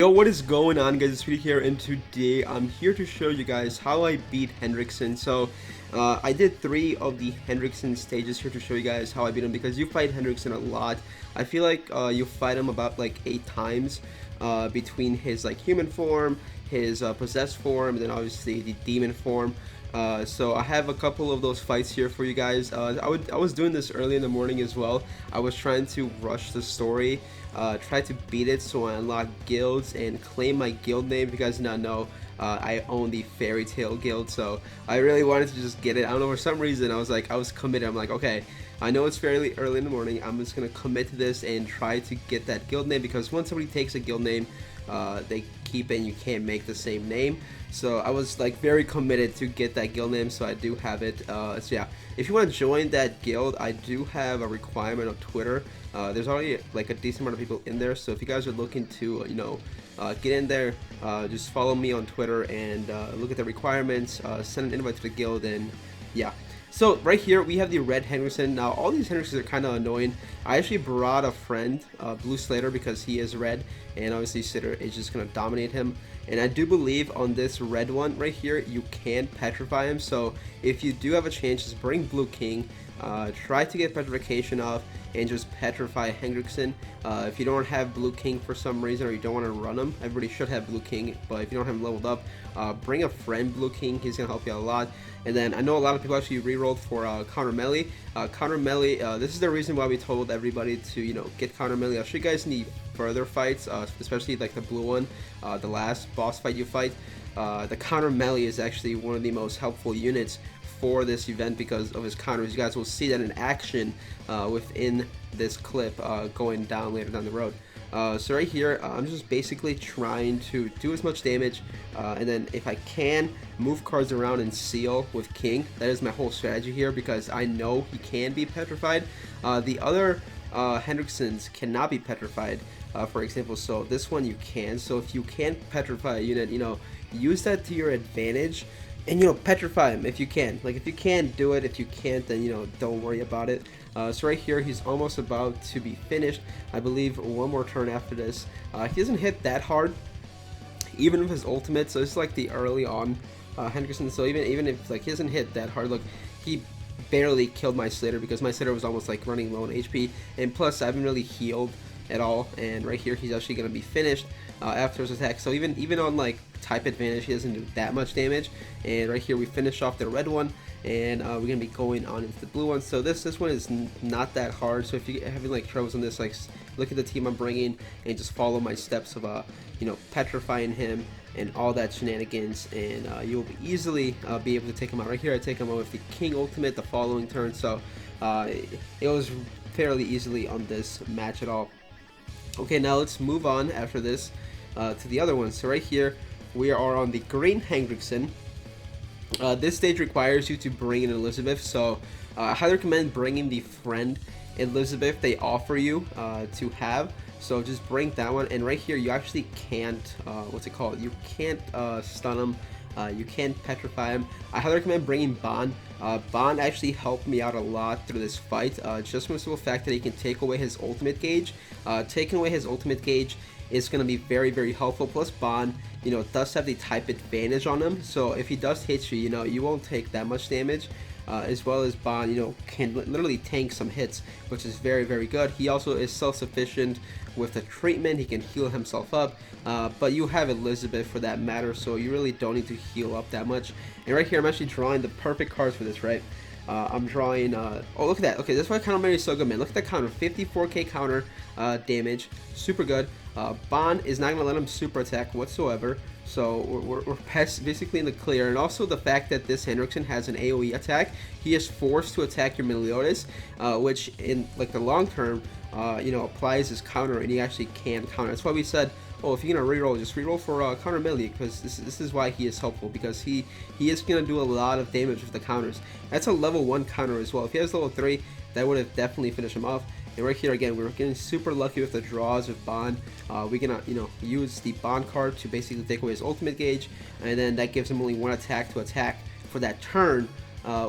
Yo, what is going on, guys? It's Peter here, and today I'm here to show you guys how I beat Hendrickson. I did 3 of the Hendrickson stages here to show you guys how I beat him, because you fight Hendrickson a lot. I feel like you fight him about like 8 times between his like human form, his possessed form, and then obviously the demon form. So I have a couple of those fights here for you guys. I was doing this early in the morning as well. I was trying to rush the story, try to beat it so I unlock guilds and claim my guild name. If you guys do not know, I own the Fairy Tale Guild, so I really wanted to just get it. I don't know, for some reason I was committed. I'm like, okay, I know it's fairly early in the morning, I'm just gonna commit to this and try to get that guild name, because once somebody takes a guild name, they keep it and you can't make the same name. So I was like very committed to get that guild name, so I do have it. So yeah, if you want to join that guild, I do have a requirement on Twitter. There's already like a decent amount of people in there, so if you guys are looking to get in there, just follow me on Twitter and look at the requirements, send an invite to the guild, and yeah. So right here we have the red Hendrickson. Now all these Hendricksons are kind of annoying. I actually brought a friend, Blue Slater, because he is red, and obviously Slater is just going to dominate him. And I do believe on this red one right here, you can petrify him. So if you do have a chance, just bring Blue King, try to get petrification off, and just petrify Hendrickson. If you don't have Blue King for some reason, or you don't want to run him, everybody should have Blue King, but if you don't have him leveled up, bring a friend Blue King. He's going to help you out a lot. And then I know a lot of people actually rerolled for counter melee. Counter melee, this is the reason why we told everybody to get counter melee. I'll show you guys in the further fights, especially like the blue one, the last boss fight you fight. The counter melee is actually one of the most helpful units for this event because of his counters. You guys will see that in action within this clip going down later down the road. So right here, I'm just basically trying to do as much damage, and then if I can, move cards around and seal with King. That is my whole strategy here, because I know he can be petrified. The other Hendricksons cannot be petrified, for example, so this one you can. So if you can petrify a unit, use that to your advantage, and petrify him if you can. Like, if you can, do it. If you can't, then don't worry about it. So right here, he's almost about to be finished. I believe one more turn after this. He doesn't hit that hard, even with his ultimate. So it's like the early on Hendrickson. So even if like he doesn't hit that hard, look, he barely killed my Slater, because my Slater was almost like running low on HP, and plus I haven't really healed at all. And right here, he's actually gonna be finished after his attack. So even on like type advantage, he doesn't do that much damage. And right here, we finish off the red one, and we're gonna be going on into the blue one. So this one is not that hard. So if you're having like troubles on this, like look at the team I'm bringing and just follow my steps of petrifying him and all that shenanigans, and you'll easily be able to take him out. Right here, I take him out with the King ultimate the following turn. So it was fairly easily on this match at all. Okay, now let's move on after this to the other one. So right here, we are on the green Hendrickson. This stage requires you to bring in Elizabeth, so I highly recommend bringing the friend Elizabeth they offer you to have. So just bring that one, and right here you actually can't, what's it called? You can't stun him. You can petrify him. I highly recommend bringing Bond. Bond actually helped me out a lot through this fight, just from the simple fact that he can take away his ultimate gauge. Taking away his ultimate gauge is going to be very, very helpful. Plus Bond, does have the type advantage on him, so if he does hit you, you won't take that much damage. As well as Bond, can literally tank some hits, which is very, very good. He also is self-sufficient with the treatment. He can heal himself up, but you have Elizabeth for that matter, so you really don't need to heal up that much. And right here, I'm actually drawing the perfect cards for this, right? I'm drawing, oh, look at that. Okay, that's why counter melee is so good, man. Look at that counter, 54k counter damage, super good. Bond is not going to let him super attack whatsoever, so we're basically in the clear. And also the fact that this Hendrickson has an AoE attack, he is forced to attack your Meliodas, which in like the long term, applies his counter, and he actually can counter. That's why we said, oh, if you're gonna reroll, just reroll for counter melee, because this is why he is helpful, because he is gonna do a lot of damage with the counters. That's a level 1 counter as well. If he has level 3, that would have definitely finished him off. And right here again, we're getting super lucky with the draws with Bond. We're gonna use the Bond card to basically take away his ultimate gauge, and then that gives him only 1 attack to attack for that turn,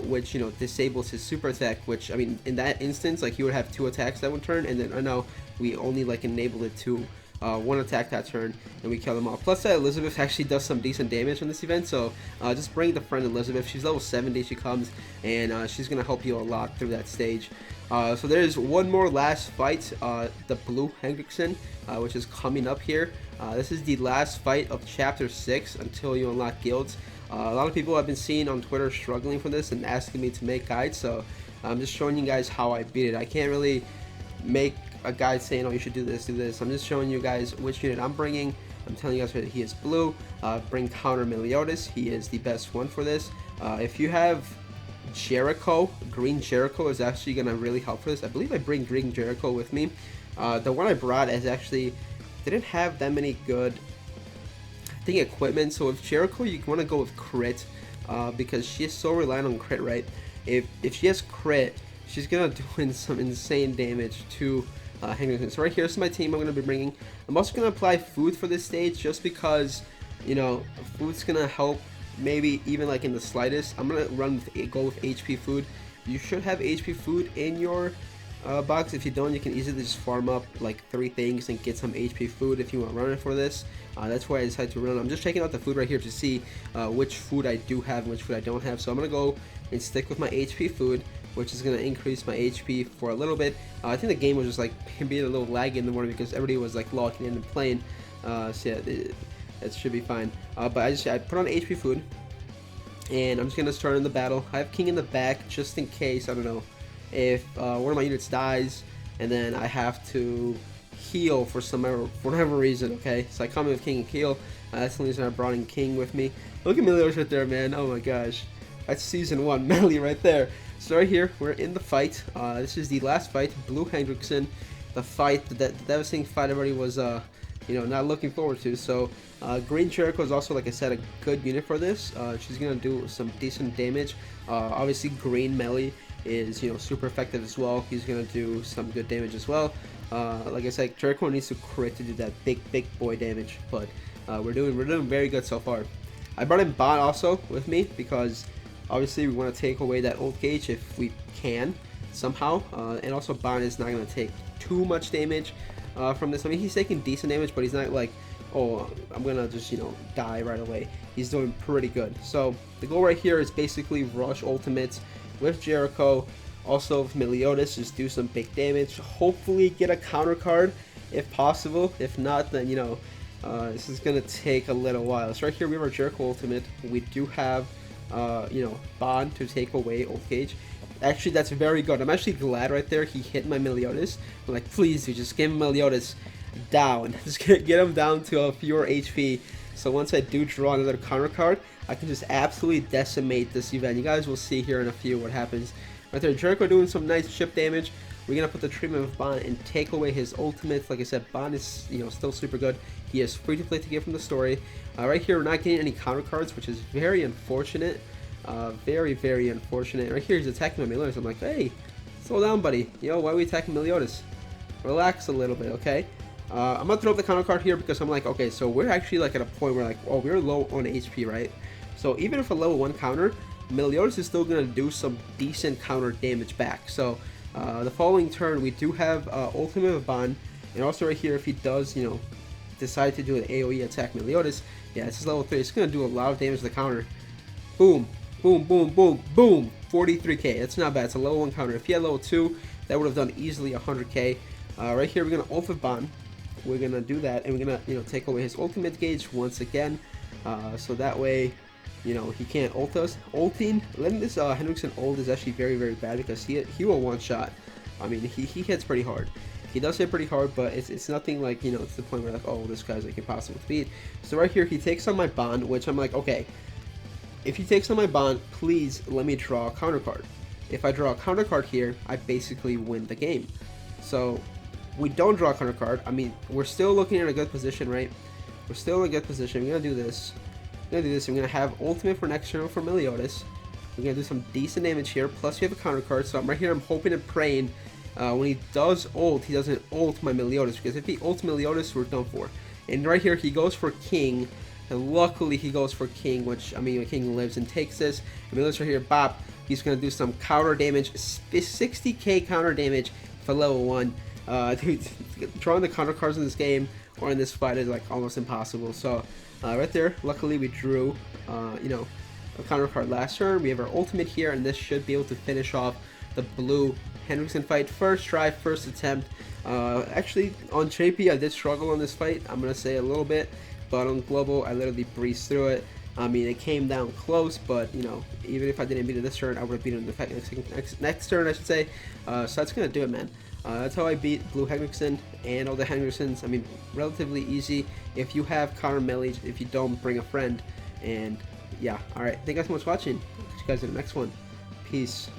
which disables his super attack, which, I mean, in that instance, like, he would have 2 attacks that one turn, and then I know we only like enabled it to one attack that turn, and we kill them all. Plus that Elizabeth actually does some decent damage in this event, so just bring the friend Elizabeth. She's level 70, she comes, and she's going to help you a lot through that stage. So there's one more last fight, the Blue Hendrickson, which is coming up here. This is the last fight of Chapter 6 until you unlock guilds. A lot of people I've been seeing on Twitter struggling for this and asking me to make guides, so I'm just showing you guys how I beat it. I can't really make a guide saying, oh, you should do this, do this. I'm just showing you guys which unit I'm bringing. I'm telling you guys that he is blue. Bring counter Meliodas. He is the best one for this. If you have Jericho, Green Jericho is actually going to really help for this. I believe I bring Green Jericho with me. The one I brought is actually didn't have that many good, I think, equipment. So with Jericho, you want to go with crit because she is so reliant on crit, right? If she has crit, she's going to do some insane damage to Hendrickson. So right here is my team I'm going to be bringing. I'm also going to apply food for this stage just because, you know, food's going to help maybe even like in the slightest. I'm going to go with HP food. You should have HP food in your box. If you don't, you can easily just farm up like 3 things and get some HP food if you want to run it for this. That's why I decided to run. I'm just checking out the food right here to see which food I do have and which food I don't have. So I'm going to go and stick with my HP food, which is going to increase my HP for a little bit. I think the game was just like being a little laggy in the morning because everybody was like logging in and playing. So yeah, it should be fine. But I put on HP food, and I'm just going to start in the battle. I have King in the back just in case, I don't know, if one of my units dies and then I have to heal for whatever reason, okay? So I come in with King and heal. That's the reason I brought in King with me. Look at Meliodas right there, man. Oh my gosh. That's season 1 melee right there. So right here, we're in the fight. This is the last fight, Blue Hendrickson. The fight, the devastating fight everybody was, you know, not looking forward to. So Green Jericho is also, like I said, a good unit for this. She's gonna do some decent damage. Obviously, Green melee is, you know, super effective as well. He's gonna do some good damage as well. Like I said, Jericho needs to crit to do that big boy damage, but we're doing very good so far. I brought in Bond also with me because obviously we want to take away that old gauge if we can somehow, and also Bond is not going to take too much damage from this. I mean, he's taking decent damage, but he's not like, oh, I'm going to just, you know, die right away. He's doing pretty good. So the goal right here is basically rush ultimates with Jericho, also with Meliodas, just do some big damage, hopefully get a counter card if possible. If not, then, you know, this is going to take a little while. So right here we have our Jericho ultimate. We do have you know, Bond to take away old gauge. Actually, that's very good. I'm actually glad right there he hit my Meliodas. I'm like, please, dude, just give him Meliodas down. Just get him down to a fewer HP. So once I do draw another counter card, I can just absolutely decimate this event. You guys will see here in a few what happens. Right there, Jericho doing some nice chip damage. We're gonna put the treatment of Bond and take away his ultimates. Like I said, Bond is, you know, still super good. He is free to play to get from the story. Right here, we're not getting any counter cards, which is very unfortunate. Very unfortunate. Right here, he's attacking my Meliodas. I'm like, hey, slow down, buddy. Yo, why are we attacking Meliodas? Relax a little bit, okay? I'm gonna throw up the counter card here because I'm like, okay, so we're actually like at a point where like, oh, we're low on HP, right? So even if a level 1 counter, Meliodas is still gonna do some decent counter damage back. So the following turn, we do have Ultimate of Bond, and also right here, if he does, you know, decide to do an AoE attack Meliodas, yeah, this is level 3. It's gonna do a lot of damage to the counter. Boom, boom, boom, boom, boom. 43k. That's not bad. It's a level 1 counter. If he had level 2, that would have done easily 100k. Right here, we're gonna ult with Bond. We're gonna do that, and we're gonna, you know, take away his ultimate gauge once again, so that way, you know, he can't ult us. Ulting, letting this Hendrickson ult is actually very bad because he will one shot. I mean, he hits pretty hard. He does hit pretty hard, but it's nothing like, you know, to the point where like, oh, this guy's like impossible to beat. So right here, he takes on my Bond, which I'm like, okay, if he takes on my Bond, please let me draw a counter card. If I draw a counter card here, I basically win the game. So we don't draw a counter card. I mean, we're still looking at a good position, right? We're still in a good position. We're gonna do this. We're gonna do this. I'm gonna have ultimate for next turn for Meliodas. We're gonna do some decent damage here. Plus, we have a counter card. So I'm right here. I'm hoping and praying when he does ult, he doesn't ult my Meliodas, because if he ults Meliodas, we're done for. And right here, he goes for King. And luckily, he goes for King, which, I mean, King lives and takes this. And Meliodas right here, bop. He's gonna do some counter damage, 60k counter damage for level 1. Dude, drawing the counter cards in this game or in this fight is like almost impossible. So right there, luckily we drew, you know, a counter card last turn. We have our ultimate here, and this should be able to finish off the blue Hendrickson fight. First try, first attempt. Actually, on JP, I did struggle on this fight. I'm going to say a little bit, but on Global, I literally breezed through it. I mean, it came down close, but, you know, even if I didn't beat it this turn, I would have beaten it the next turn, I should say. So that's going to do it, man. That's how I beat Blue Hendrickson and all the Hendricksons. I mean, relatively easy if you have counter melee, if you don't bring a friend. And, yeah, alright. Thank you guys so much for watching. See you guys in the next one. Peace.